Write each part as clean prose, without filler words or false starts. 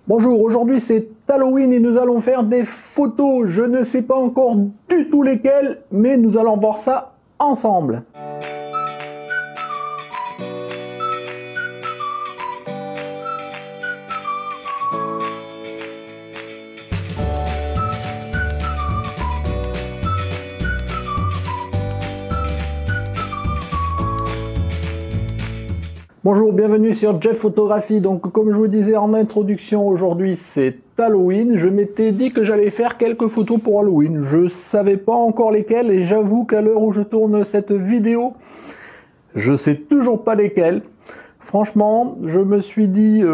Bonjour, aujourd'hui c'est Halloween et nous allons faire des photos. Je ne sais pas encore du tout lesquelles, mais nous allons voir ça ensemble. Bonjour, bienvenue sur Jeff Photographie. Donc comme je vous disais en introduction, aujourd'hui c'est Halloween. Je m'étais dit que j'allais faire quelques photos pour Halloween. Je savais pas encore lesquelles et j'avoue qu'à l'heure où je tourne cette vidéo, je sais toujours pas lesquelles. Franchement, je me suis dit,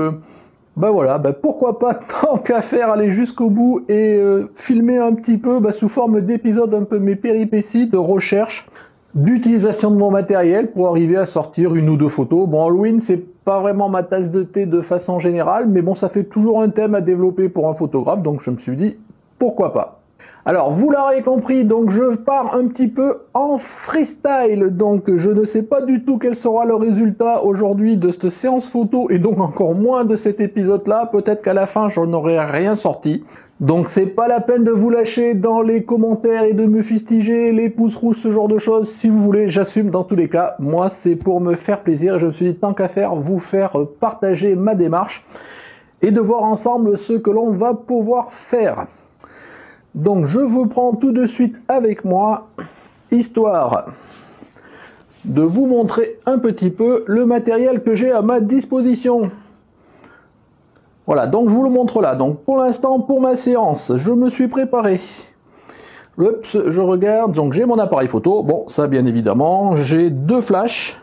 pourquoi pas, tant qu'à faire, aller jusqu'au bout et filmer un petit peu sous forme d'épisode un peu mes péripéties de recherche, d'utilisation de mon matériel pour arriver à sortir une ou deux photos. Bon, Halloween, c'est pas vraiment ma tasse de thé de façon générale, mais bon, ça fait toujours un thème à développer pour un photographe, donc je me suis dit, pourquoi pas. Alors, vous l'aurez compris, donc je pars un petit peu en freestyle, donc je ne sais pas du tout quel sera le résultat aujourd'hui de cette séance photo, et donc encore moins de cet épisode-là. Peut-être qu'à la fin, j'en aurai rien sorti. Donc c'est pas la peine de vous lâcher dans les commentaires et de me fustiger, les pouces rouges, ce genre de choses. Si vous voulez, j'assume dans tous les cas. Moi, c'est pour me faire plaisir. Je me suis dit, tant qu'à faire, vous faire partager ma démarche et de voir ensemble ce que l'on va pouvoir faire. Donc je vous prends tout de suite avec moi, histoire de vous montrer un petit peu le matériel que j'ai à ma disposition. Voilà, donc je vous le montre là. Donc pour l'instant, pour ma séance, je me suis préparé. Oups, je regarde, donc j'ai mon appareil photo. Bon, ça bien évidemment, j'ai deux flashs.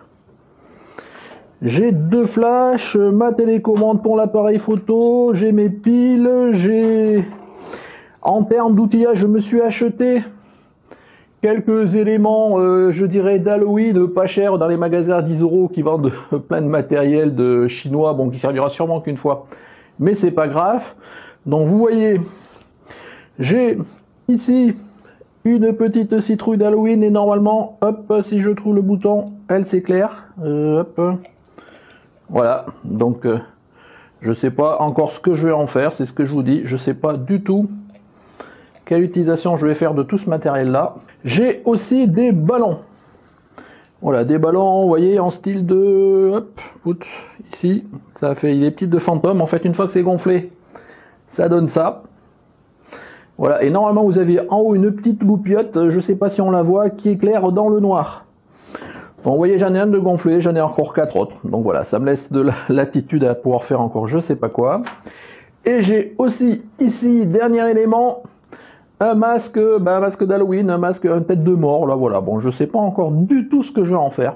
J'ai deux flashs, ma télécommande pour l'appareil photo, j'ai mes piles, j'ai... En termes d'outillage, je me suis acheté quelques éléments, je dirais, d'Halloween, pas cher, dans les magasins à 10 € qui vendent plein de matériel de chinois, bon, qui servira sûrement qu'une fois. Mais c'est pas grave. Donc vous voyez, j'ai ici une petite citrouille d'Halloween et normalement, hop, si je trouve le bouton, elle s'éclaire. Hop. Voilà, donc je sais pas encore ce que je vais en faire, c'est ce que je vous dis, je sais pas du tout quelle utilisation je vais faire de tout ce matériel là. J'ai aussi des ballons. Voilà, des ballons, vous voyez, en style de... Hop, put, ici, ça fait des petites de fantômes. En fait, une fois que c'est gonflé, ça donne ça. Voilà, et normalement, vous avez en haut une petite loupiote, je ne sais pas si on la voit, qui éclaire dans le noir. Bon, vous voyez, j'en ai un de gonflé, j'en ai encore 4 autres. Donc voilà, ça me laisse de la latitude à pouvoir faire encore je ne sais pas quoi. Et j'ai aussi, ici, dernier élément... Un masque, un masque d'Halloween, un masque, une tête de mort, là voilà. Bon, je sais pas encore du tout ce que je vais en faire.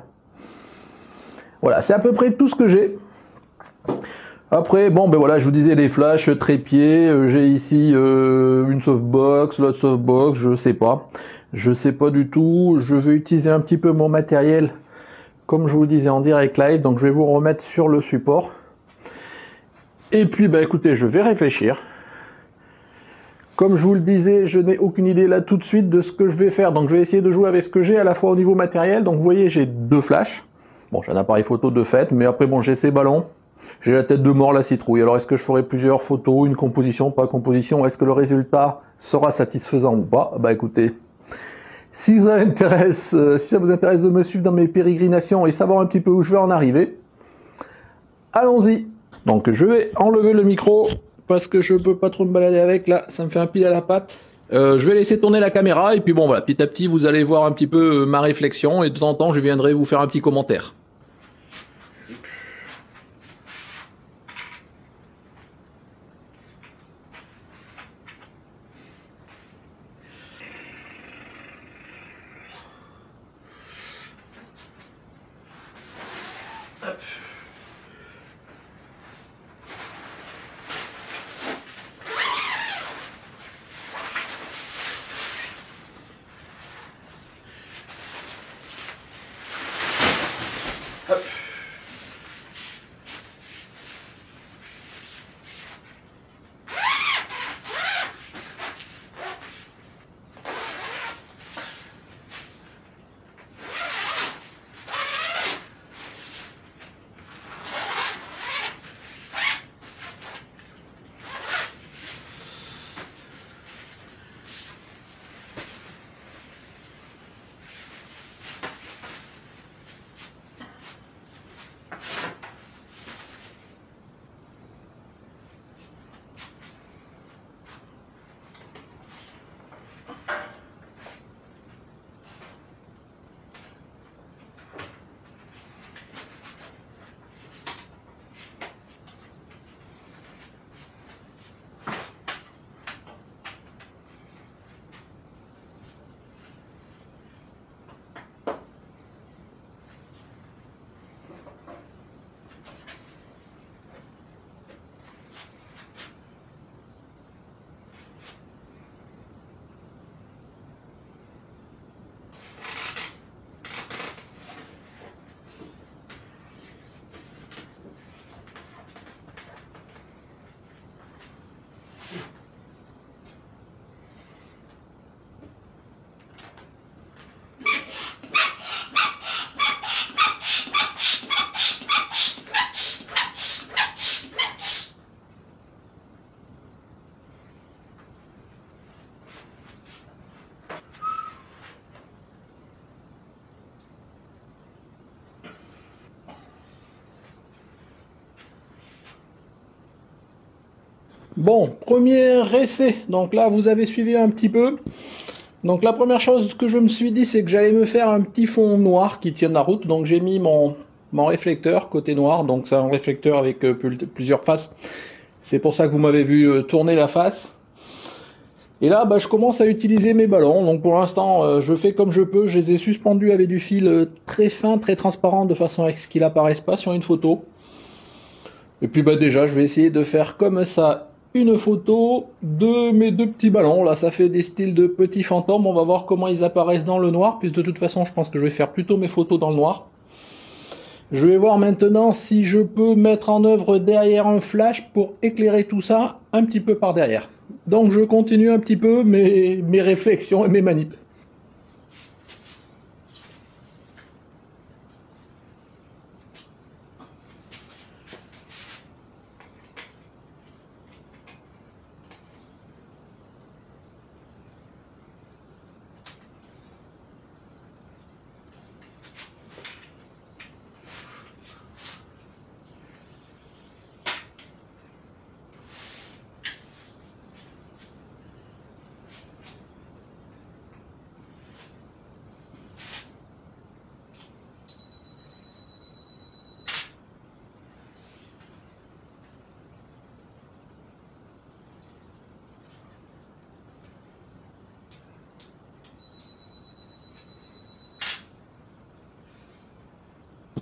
Voilà, c'est à peu près tout ce que j'ai. Après, bon, ben voilà, je vous disais les flashs, trépieds, j'ai ici une softbox, l'autre softbox, je sais pas. Je sais pas du tout. Je vais utiliser un petit peu mon matériel, comme je vous le disais en direct live, donc je vais vous remettre sur le support. Et puis, ben écoutez, je vais réfléchir. Comme je vous le disais, je n'ai aucune idée là tout de suite de ce que je vais faire. Donc je vais essayer de jouer avec ce que j'ai à la fois au niveau matériel. Donc vous voyez, j'ai deux flashs. Bon, j'ai un appareil photo de fait, mais après bon, j'ai ces ballons. J'ai la tête de mort, la citrouille. Alors est-ce que je ferai plusieurs photos, une composition, pas composition? Est-ce que le résultat sera satisfaisant ou pas? Bah écoutez, si ça vous intéresse de me suivre dans mes pérégrinations et savoir un petit peu où je vais en arriver, allons-y. Donc je vais enlever le micro, parce que je peux pas trop me balader avec, là, ça me fait un pile à la patte. Je vais laisser tourner la caméra, et puis bon, voilà, petit à petit, vous allez voir un petit peu ma réflexion, et de temps en temps, je viendrai vous faire un petit commentaire. Bon, premier essai. Donc là, vous avez suivi un petit peu. Donc la première chose que je me suis dit, c'est que j'allais me faire un petit fond noir qui tienne la route. Donc j'ai mis mon réflecteur côté noir. Donc c'est un réflecteur avec plusieurs faces. C'est pour ça que vous m'avez vu tourner la face. Et là, bah, je commence à utiliser mes ballons. Donc pour l'instant, je fais comme je peux. Je les ai suspendus avec du fil très fin, très transparent, de façon à ce qu'il apparaisse pas sur une photo. Et puis bah déjà, je vais essayer de faire comme ça une photo de mes deux petits ballons. Là, ça fait des styles de petits fantômes. On va voir comment ils apparaissent dans le noir, puisque de toute façon, je pense que je vais faire plutôt mes photos dans le noir. Je vais voir maintenant si je peux mettre en œuvre derrière un flash pour éclairer tout ça un petit peu par derrière. Donc je continue un petit peu mes réflexions et mes manips.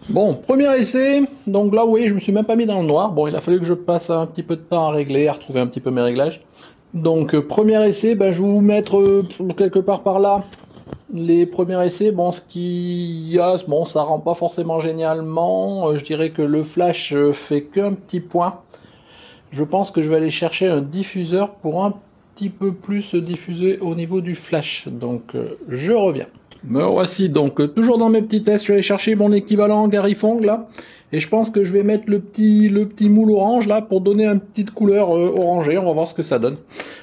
Bon, premier essai, donc là, vous voyez, je me suis même pas mis dans le noir. Bon, il a fallu que je passe un petit peu de temps à régler, à retrouver un petit peu mes réglages. Donc, premier essai, ben, je vais vous mettre quelque part par là les premiers essais. Bon, ce qu'il y a, bon, ça rend pas forcément génialement. Je dirais que le flash fait qu'un petit point. Je pense que je vais aller chercher un diffuseur pour un petit peu plus diffuser au niveau du flash. Donc, je reviens. Me voici donc toujours dans mes petits tests. Je vais aller chercher mon équivalent Garifong là, et je pense que je vais mettre le petit moule orange là pour donner une petite couleur orangée. On va voir ce que ça donne.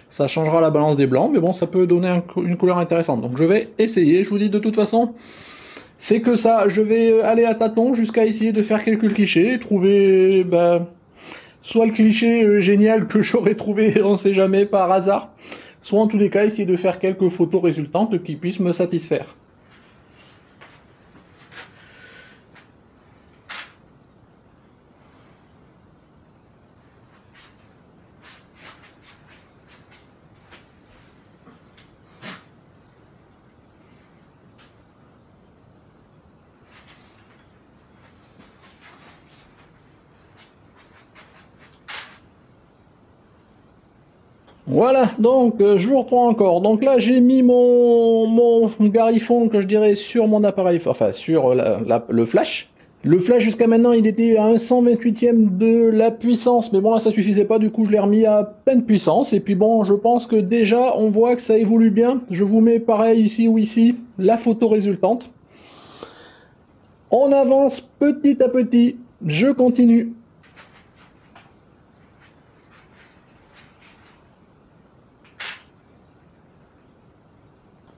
Ça changera la balance des blancs, mais bon, ça peut donner une couleur intéressante. Donc je vais essayer. Je vous dis de toute façon, c'est que ça. Je vais aller à tâtons jusqu'à essayer de faire quelques clichés, trouver soit le cliché génial que j'aurais trouvé, on sait jamais par hasard, soit en tous les cas essayer de faire quelques photos résultantes qui puissent me satisfaire. Voilà, donc je vous reprends encore. Donc là, j'ai mis mon Garifon que je dirais sur mon appareil, enfin sur le flash. Le flash jusqu'à maintenant, il était à un 128e de la puissance, mais bon là ça suffisait pas, du coup je l'ai remis à pleine puissance. Et puis bon, je pense que déjà on voit que ça évolue bien. Je vous mets pareil ici ou ici la photo résultante. On avance petit à petit, je continue.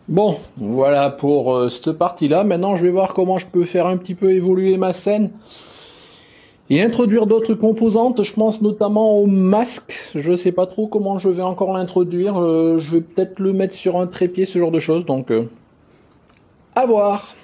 Bon, voilà pour cette partie-là. Maintenant, je vais voir comment je peux faire un petit peu évoluer ma scène et introduire d'autres composantes. Je pense notamment au masque. Je sais pas trop comment je vais encore l'introduire. Je vais peut-être le mettre sur un trépied, ce genre de choses. Donc, à voir.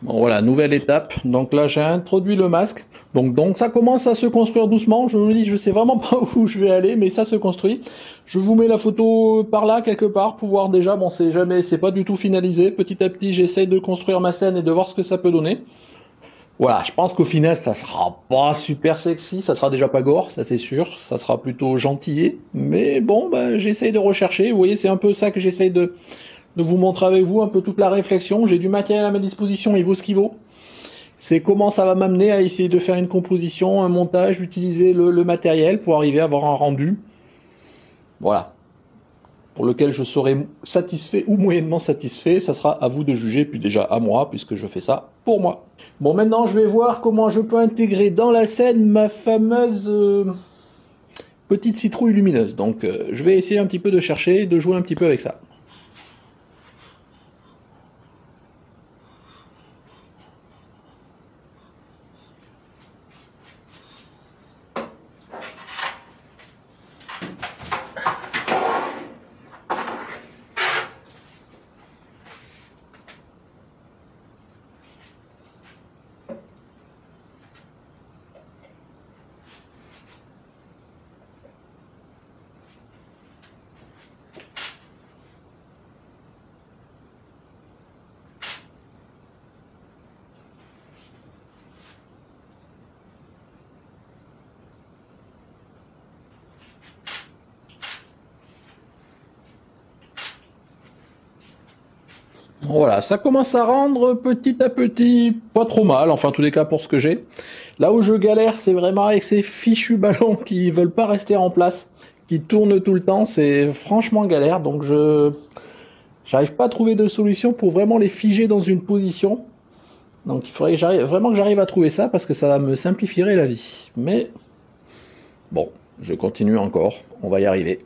Bon voilà, nouvelle étape. Donc là, j'ai introduit le masque. Donc ça commence à se construire doucement. Je vous dis, je sais vraiment pas où je vais aller, mais ça se construit. Je vous mets la photo par là quelque part pour voir déjà. Bon, c'est jamais, c'est pas du tout finalisé. Petit à petit, j'essaye de construire ma scène et de voir ce que ça peut donner. Voilà, je pense qu'au final, ça sera pas super sexy. Ça sera déjà pas gore, ça c'est sûr. Ça sera plutôt gentillet. Mais bon, bah, j'essaye de rechercher. Vous voyez, c'est un peu ça que j'essaye de vous montrer avec vous un peu toute la réflexion. J'ai du matériel à ma disposition, il vaut ce qu'il vaut. C'est comment ça va m'amener à essayer de faire une composition, un montage, d'utiliser le matériel pour arriver à avoir un rendu. Voilà. Pour lequel je serai satisfait ou moyennement satisfait, ça sera à vous de juger, puis déjà à moi, puisque je fais ça pour moi. Bon, maintenant je vais voir comment je peux intégrer dans la scène ma fameuse petite citrouille lumineuse. Donc je vais essayer un petit peu de chercher, de jouer un petit peu avec ça. Voilà, ça commence à rendre petit à petit pas trop mal, enfin en tous les cas pour ce que j'ai. Là où je galère, c'est vraiment avec ces fichus ballons qui veulent pas rester en place, qui tournent tout le temps, c'est franchement galère, donc j'arrive pas à trouver de solution pour vraiment les figer dans une position. Donc il faudrait que j'arrive à trouver ça parce que ça va me simplifierait la vie. Mais bon, je continue encore, on va y arriver.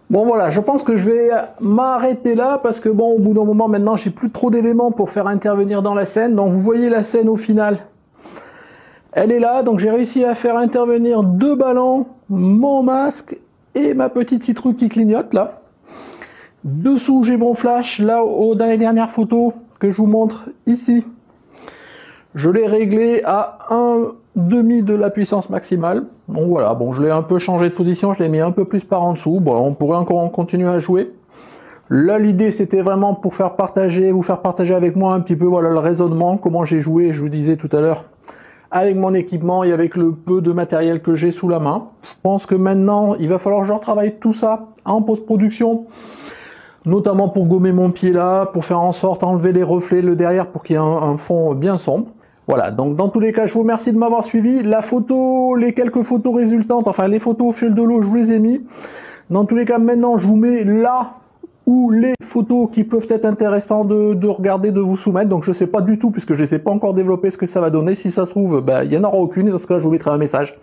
Bon voilà, je pense que je vais m'arrêter là parce que bon, au bout d'un moment maintenant, j'ai plus trop d'éléments pour faire intervenir dans la scène. Donc vous voyez la scène au final. Elle est là, donc j'ai réussi à faire intervenir 2 ballons, mon masque et ma petite citrouille qui clignote là. Dessous, j'ai mon flash, là dans les dernières photos que je vous montre ici. Je l'ai réglé à 1/2 de la puissance maximale. Donc voilà, bon, je l'ai un peu changé de position, je l'ai mis un peu plus par en dessous. Bon, on pourrait encore continuer à jouer. Là, l'idée, c'était vraiment pour vous faire partager avec moi un petit peu voilà, le raisonnement, comment j'ai joué, je vous disais tout à l'heure, avec mon équipement et avec le peu de matériel que j'ai sous la main. Je pense que maintenant, il va falloir que je retravaille tout ça en post-production, notamment pour gommer mon pied là, pour faire en sorte d'enlever les reflets, le derrière, pour qu'il y ait un fond bien sombre. Voilà, donc dans tous les cas, je vous remercie de m'avoir suivi. La photo, les quelques photos résultantes, enfin les photos au fil de l'eau, je vous les ai mis. Dans tous les cas, maintenant, je vous mets là où les photos qui peuvent être intéressantes de regarder, de vous soumettre. Donc je ne sais pas du tout, puisque je ne sais pas encore développer ce que ça va donner. Si ça se trouve, il n'y en aura aucune, et dans ce cas, je vous mettrai un message.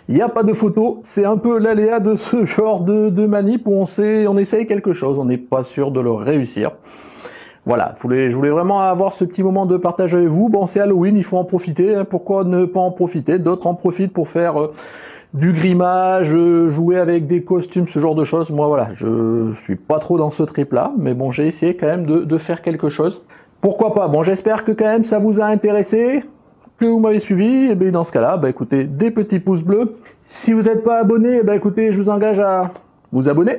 Il n'y a pas de photo, c'est un peu l'aléa de ce genre de manip où on essaye quelque chose, on n'est pas sûr de le réussir. Voilà, je voulais vraiment avoir ce petit moment de partage avec vous. Bon, c'est Halloween, il faut en profiter. Hein. Pourquoi ne pas en profiter? D'autres en profitent pour faire du grimage, jouer avec des costumes, ce genre de choses. Moi, voilà, je suis pas trop dans ce trip-là. Mais bon, j'ai essayé quand même de faire quelque chose. Pourquoi pas? Bon, j'espère que quand même ça vous a intéressé, que vous m'avez suivi. Et bien dans ce cas-là, écoutez, des petits pouces bleus. Si vous n'êtes pas abonné, écoutez, je vous engage à vous abonner.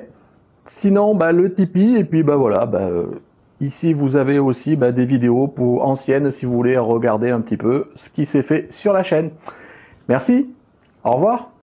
Sinon, le Tipeee. Et puis, voilà, ici, vous avez aussi des vidéos anciennes si vous voulez regarder un petit peu ce qui s'est fait sur la chaîne. Merci, au revoir.